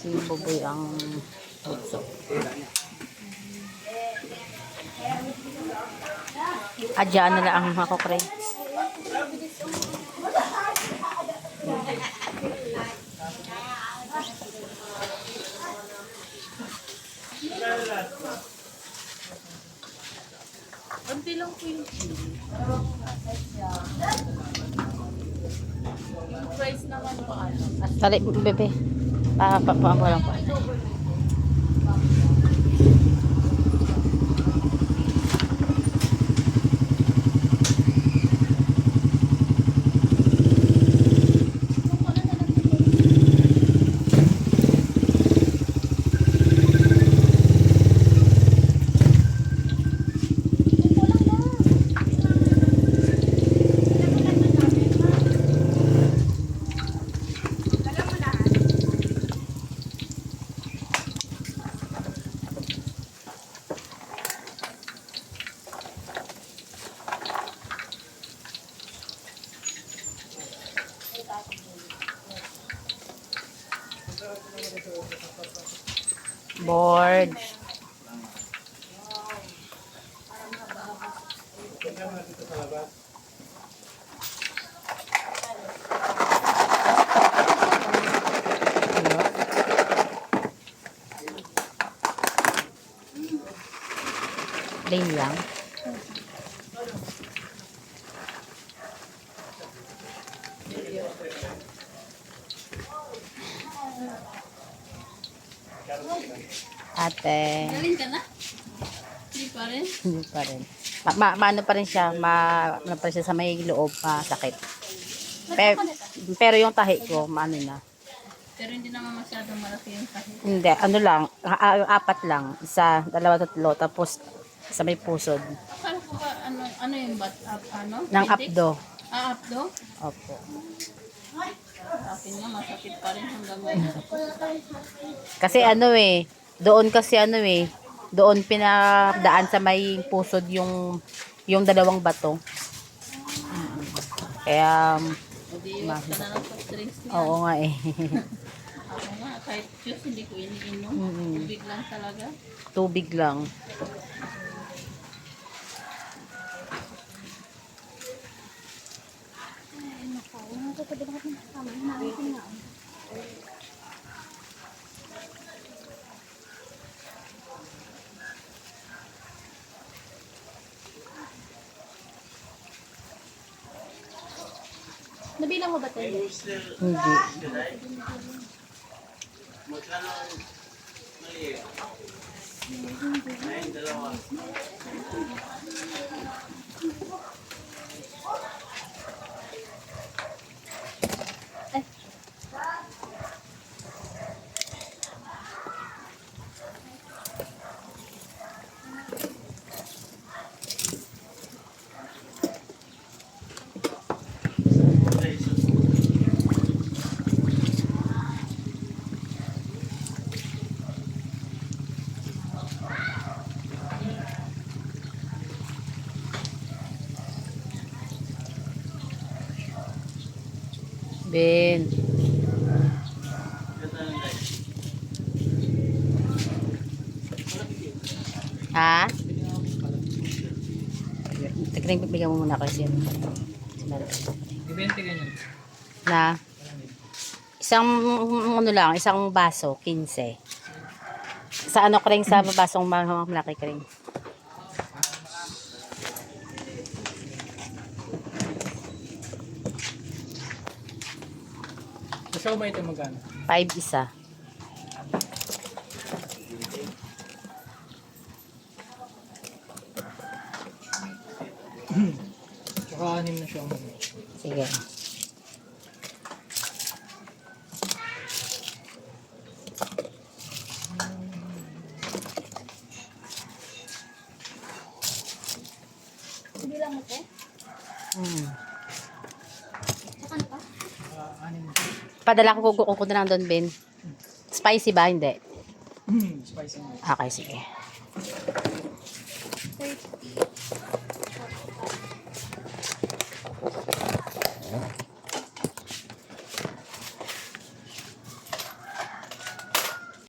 Si Buboy ang bunso. Adyan na lang ang ako, Craig. Konti lang po yung price naman po ano. Tali, bebe. Paamo lang po. Board. Plain lang. Ate. Galing ka na? Hindi pa rin? Hindi pa rin. Maano pa rin siya, ano pa rin siya sa may loob, masakit. Pero yung tahi ko, maano na. Pero hindi naman masyadong malaki yung kahit. Hindi, ano lang, apat lang. Isa, dalawa, tatlo, tapos sa may pusod. Akala ko ba, ano yung bat, ano? Ng Appendix? apdo. Apdo? Opo. Sa akin nga, masakit pa rin hanggang ngayon. Kasi ano doon kasi doon pinadaan sa may pusod yung dalawang bato. Kaya, Hindi, iwas ka na lang sa stress niya. oo nga Ako nga, kahit juice, hindi ko iniinom. Tubig lang talaga. Tubig lang. Nabilang mo ba tayo? Hindi. Ben. Ha? Tignan, bigyan mo muna kasi yan. Ibente ganyan. Na? Isang, ano lang, isang baso, 15. Sa ano kring, sa basong malaki kring. Gusto ko ba ito magkano? 5 isa. Tsaka 6 na siya. Sige. Nabilang mo po? Saka na pa? 6 na. Padala ko kung na lang doon, Ben. Spicy ba? Hindi. Spicy na. Okay, sige. 30.